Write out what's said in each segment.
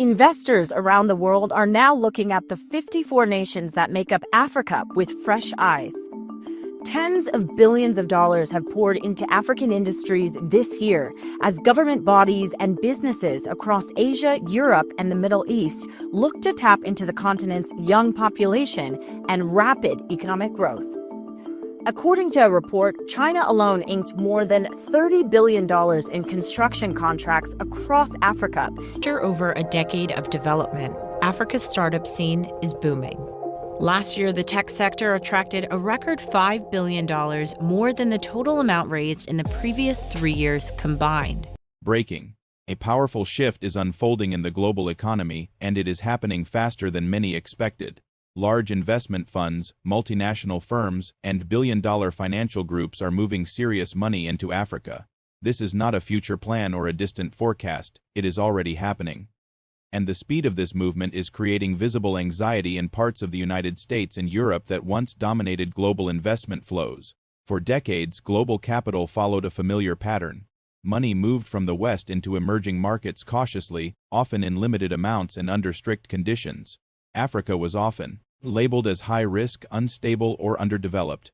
Investors around the world are now looking at the 54 nations that make up Africa with fresh eyes. Tens of billions of dollars have poured into African industries this year as government bodies and businesses across Asia, Europe, and the Middle East look to tap into the continent's young population and rapid economic growth. According to a report, China alone inked more than $30 billion in construction contracts across Africa. After over a decade of development, Africa's startup scene is booming. Last year, the tech sector attracted a record $5 billion, more than the total amount raised in the previous 3 years combined. Breaking. A powerful shift is unfolding in the global economy, and it is happening faster than many expected. Large investment funds, multinational firms, and billion-dollar financial groups are moving serious money into Africa. This is not a future plan or a distant forecast, it is already happening. And the speed of this movement is creating visible anxiety in parts of the United States and Europe that once dominated global investment flows. For decades, global capital followed a familiar pattern. Money moved from the West into emerging markets cautiously, often in limited amounts and under strict conditions. Africa was often labeled as high-risk, unstable, or underdeveloped.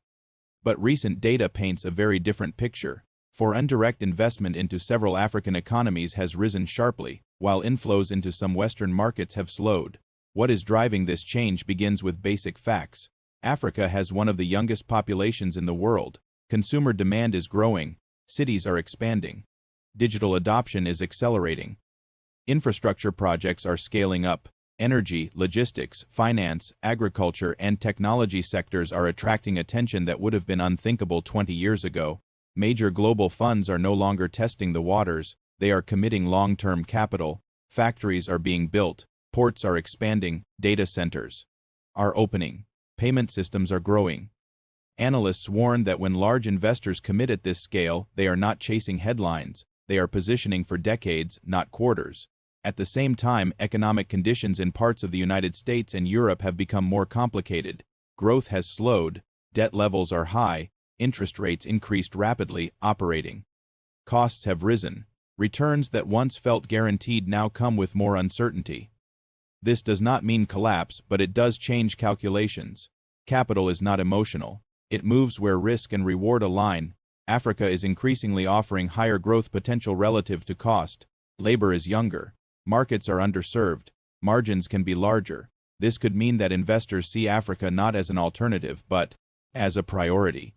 But recent data paints a very different picture. Foreign direct investment into several African economies has risen sharply, while inflows into some Western markets have slowed. What is driving this change begins with basic facts. Africa has one of the youngest populations in the world. Consumer demand is growing. Cities are expanding. Digital adoption is accelerating. Infrastructure projects are scaling up. Energy, logistics, finance, agriculture, and technology sectors are attracting attention that would have been unthinkable 20 years ago. Major global funds are no longer testing the waters, they are committing long-term capital. Factories are being built, ports are expanding, data centers are opening, payment systems are growing. Analysts warn that when large investors commit at this scale, they are not chasing headlines, they are positioning for decades, not quarters. At the same time, economic conditions in parts of the United States and Europe have become more complicated. Growth has slowed, debt levels are high, interest rates increased rapidly, operating costs have risen. Returns that once felt guaranteed now come with more uncertainty. This does not mean collapse, but it does change calculations. Capital is not emotional. It moves where risk and reward align. Africa is increasingly offering higher growth potential relative to cost. Labor is younger. Markets are underserved. Margins can be larger. This could mean that investors see Africa not as an alternative, but as a priority.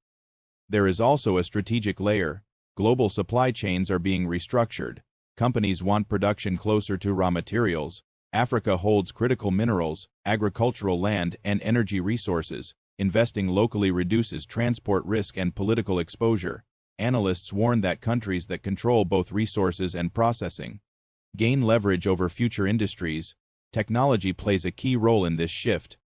There is also a strategic layer. Global supply chains are being restructured. Companies want production closer to raw materials. Africa holds critical minerals, agricultural land, and energy resources. Investing locally reduces transport risk and political exposure. Analysts warn that countries that control both resources and processing gain leverage over future industries. Technology plays a key role in this shift.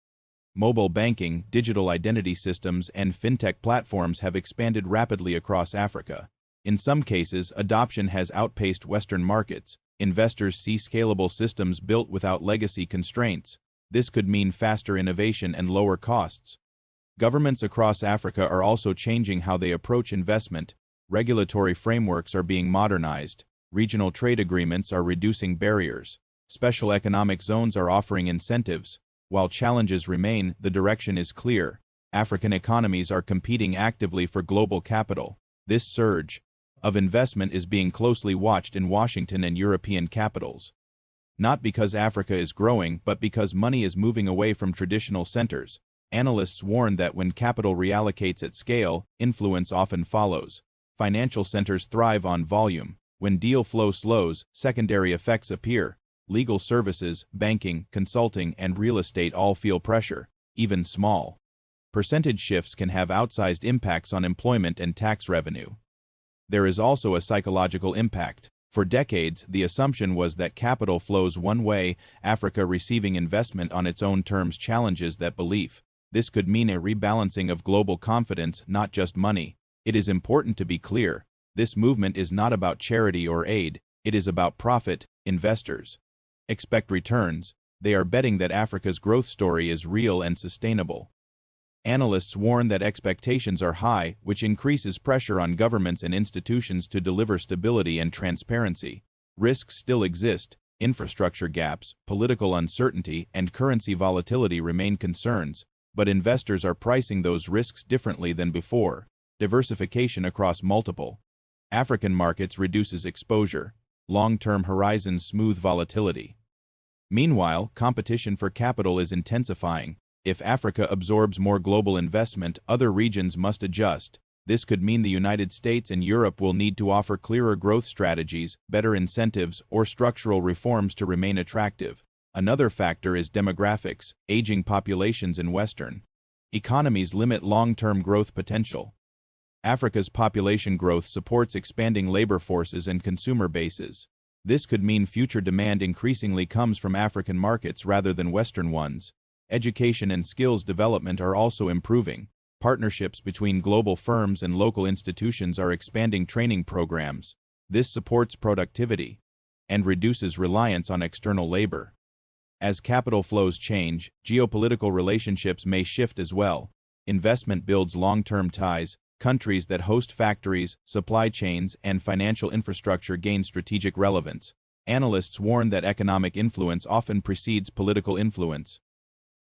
Mobile banking, digital identity systems, and fintech platforms have expanded rapidly across Africa. In some cases, adoption has outpaced Western markets. Investors see scalable systems built without legacy constraints. This could mean faster innovation and lower costs. Governments across Africa are also changing how they approach investment. Regulatory frameworks are being modernized. Regional trade agreements are reducing barriers. Special economic zones are offering incentives. While challenges remain, the direction is clear. African economies are competing actively for global capital. This surge of investment is being closely watched in Washington and European capitals. Not because Africa is growing, but because money is moving away from traditional centers. Analysts warn that when capital reallocates at scale, influence often follows. Financial centers thrive on volume. When deal flow slows, secondary effects appear. Legal services, banking, consulting, and real estate all feel pressure, even small. Percentage shifts can have outsized impacts on employment and tax revenue. There is also a psychological impact. For decades, the assumption was that capital flows one way. Africa receiving investment on its own terms challenges that belief. This could mean a rebalancing of global confidence, not just money. It is important to be clear. This movement is not about charity or aid. It is about profit. Investors expect returns. They are betting that Africa's growth story is real and sustainable. Analysts warn that expectations are high, which increases pressure on governments and institutions to deliver stability and transparency. Risks still exist. Infrastructure gaps, political uncertainty, and currency volatility remain concerns, but investors are pricing those risks differently than before. Diversification across multiple African markets reduces exposure. Long-term horizons smooth volatility. Meanwhile, competition for capital is intensifying. If Africa absorbs more global investment, other regions must adjust. This could mean the United States and Europe will need to offer clearer growth strategies, better incentives, or structural reforms to remain attractive. Another factor is demographics. Aging populations in Western economies limit long-term growth potential. Africa's population growth supports expanding labor forces and consumer bases. This could mean future demand increasingly comes from African markets rather than Western ones. Education and skills development are also improving. Partnerships between global firms and local institutions are expanding training programs. This supports productivity and reduces reliance on external labor. As capital flows change, geopolitical relationships may shift as well. Investment builds long-term ties. Countries that host factories, supply chains, and financial infrastructure gain strategic relevance. Analysts warn that economic influence often precedes political influence.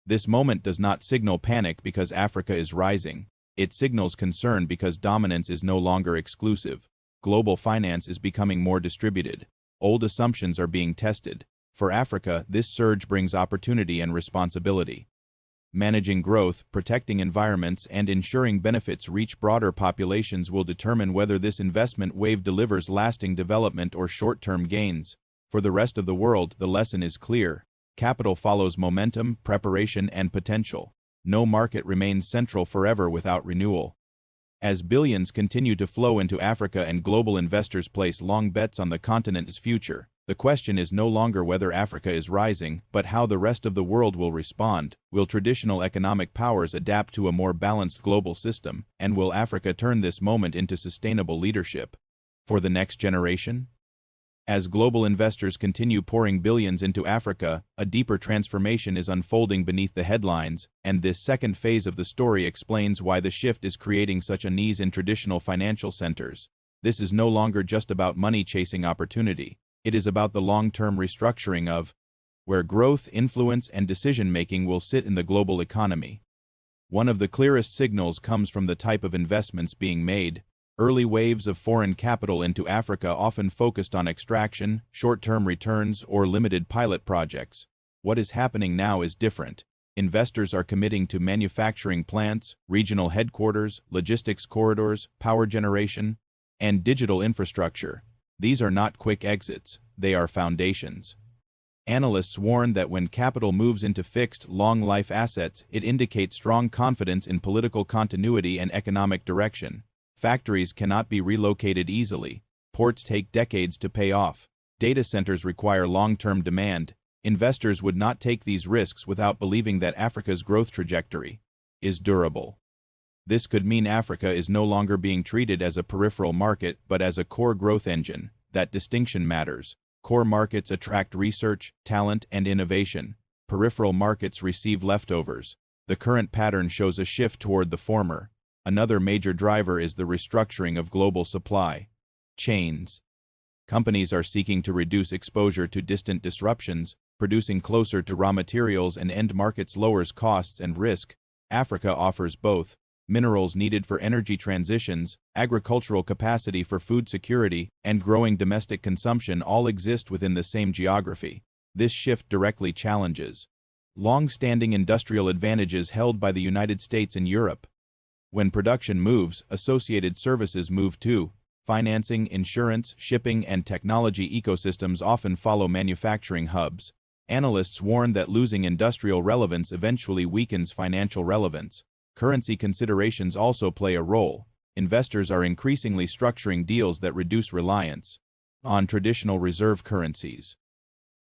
This moment does not signal panic because Africa is rising. It signals concern because dominance is no longer exclusive. Global finance is becoming more distributed. Old assumptions are being tested. For Africa, this surge brings opportunity and responsibility. Managing growth, protecting environments, and ensuring benefits reach broader populations will determine whether this investment wave delivers lasting development or short-term gains. For the rest of the world, the lesson is clear. Capital follows momentum, preparation, and potential. No market remains central forever without renewal. As billions continue to flow into Africa and global investors place long bets on the continent's future, the question is no longer whether Africa is rising, but how the rest of the world will respond. Will traditional economic powers adapt to a more balanced global system, and will Africa turn this moment into sustainable leadership for the next generation? As global investors continue pouring billions into Africa, a deeper transformation is unfolding beneath the headlines, and this second phase of the story explains why the shift is creating such unease in traditional financial centers. This is no longer just about money-chasing opportunity. It is about the long-term restructuring of where growth, influence, and decision-making will sit in the global economy. One of the clearest signals comes from the type of investments being made. Early waves of foreign capital into Africa often focused on extraction, short-term returns, or limited pilot projects. What is happening now is different. Investors are committing to manufacturing plants, regional headquarters, logistics corridors, power generation, and digital infrastructure. These are not quick exits, they are foundations. Analysts warn that when capital moves into fixed, long-life assets, it indicates strong confidence in political continuity and economic direction. Factories cannot be relocated easily. Ports take decades to pay off. Data centers require long-term demand. Investors would not take these risks without believing that Africa's growth trajectory is durable. This could mean Africa is no longer being treated as a peripheral market, but as a core growth engine. That distinction matters. Core markets attract research, talent, and innovation. Peripheral markets receive leftovers. The current pattern shows a shift toward the former. Another major driver is the restructuring of global supply chains. Companies are seeking to reduce exposure to distant disruptions. Producing closer to raw materials and end markets lowers costs and risk. Africa offers both. Minerals needed for energy transitions, agricultural capacity for food security, and growing domestic consumption all exist within the same geography. This shift directly challenges long-standing industrial advantages held by the United States and Europe. When production moves, associated services move too. Financing, insurance, shipping, and technology ecosystems often follow manufacturing hubs. Analysts warn that losing industrial relevance eventually weakens financial relevance. Currency considerations also play a role. Investors are increasingly structuring deals that reduce reliance on traditional reserve currencies.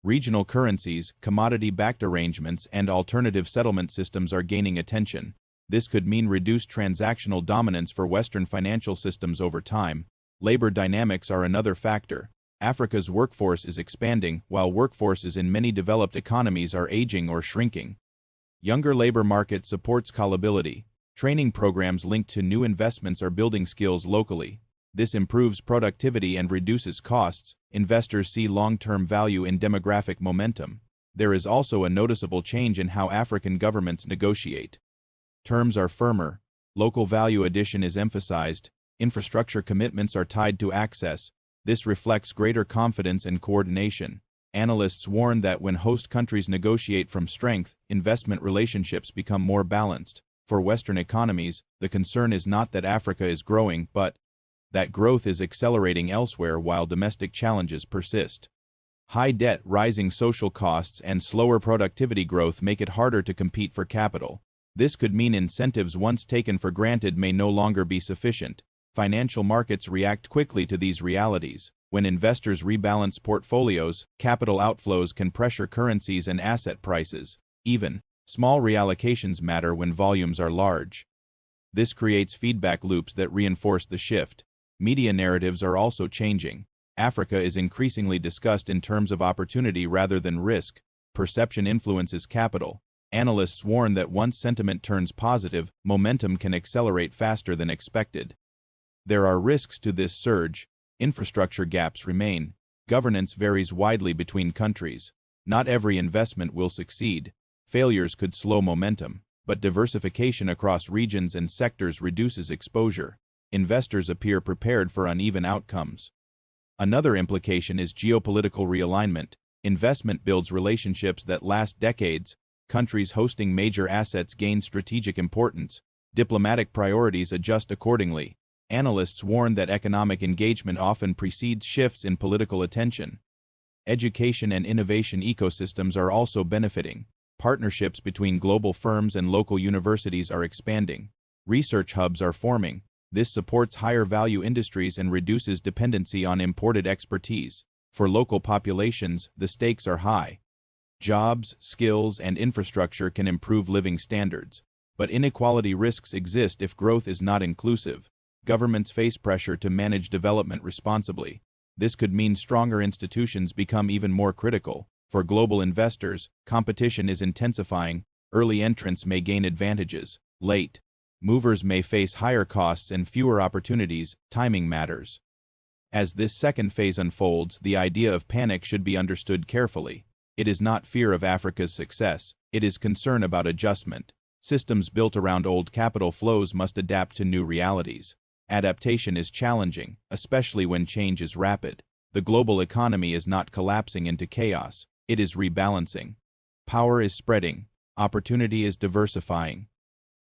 Regional currencies, commodity-backed arrangements, and alternative settlement systems are gaining attention. This could mean reduced transactional dominance for Western financial systems over time. Labor dynamics are another factor. Africa's workforce is expanding, while workforces in many developed economies are aging or shrinking. Younger labor market supports scalability. Training programs linked to new investments are building skills locally. This improves productivity and reduces costs. Investors see long-term value in demographic momentum. There is also a noticeable change in how African governments negotiate. Terms are firmer, local value addition is emphasized, infrastructure commitments are tied to access. This reflects greater confidence and coordination. Analysts warn that when host countries negotiate from strength, investment relationships become more balanced. For Western economies, the concern is not that Africa is growing, but that growth is accelerating elsewhere while domestic challenges persist. High debt, rising social costs, and slower productivity growth make it harder to compete for capital. This could mean incentives once taken for granted may no longer be sufficient. Financial markets react quickly to these realities. When investors rebalance portfolios, capital outflows can pressure currencies and asset prices. Even small reallocations matter when volumes are large. This creates feedback loops that reinforce the shift. Media narratives are also changing. Africa is increasingly discussed in terms of opportunity rather than risk. Perception influences capital. Analysts warn that once sentiment turns positive, momentum can accelerate faster than expected. There are risks to this surge. Infrastructure gaps remain. Governance varies widely between countries. Not every investment will succeed. Failures could slow momentum, but diversification across regions and sectors reduces exposure. Investors appear prepared for uneven outcomes. Another implication is geopolitical realignment. Investment builds relationships that last decades. Countries hosting major assets gain strategic importance. Diplomatic priorities adjust accordingly. Analysts warn that economic engagement often precedes shifts in political attention. Education and innovation ecosystems are also benefiting. Partnerships between global firms and local universities are expanding. Research hubs are forming. This supports higher value industries and reduces dependency on imported expertise. For local populations, the stakes are high. Jobs, skills, and infrastructure can improve living standards. But inequality risks exist if growth is not inclusive. Governments face pressure to manage development responsibly. This could mean stronger institutions become even more critical. For global investors, competition is intensifying. Early entrants may gain advantages. Late movers may face higher costs and fewer opportunities. Timing matters. As this second phase unfolds, the idea of panic should be understood carefully. It is not fear of Africa's success. It is concern about adjustment. Systems built around old capital flows must adapt to new realities. Adaptation is challenging, especially when change is rapid. The global economy is not collapsing into chaos. It is rebalancing. Power is spreading. Opportunity is diversifying.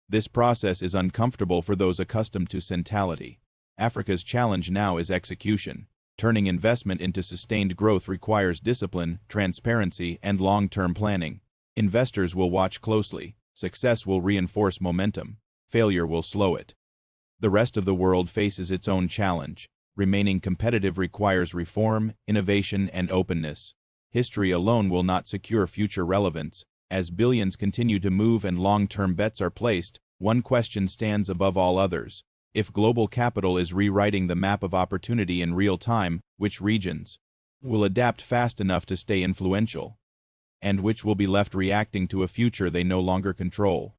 This process is uncomfortable for those accustomed to centrality. Africa's challenge now is execution. Turning investment into sustained growth requires discipline, transparency, and long-term planning. Investors will watch closely. Success will reinforce momentum. Failure will slow it. The rest of the world faces its own challenge. Remaining competitive requires reform, innovation, and openness. History alone will not secure future relevance. As billions continue to move and long-term bets are placed, one question stands above all others. If global capital is rewriting the map of opportunity in real time, which regions will adapt fast enough to stay influential, and which will be left reacting to a future they no longer control?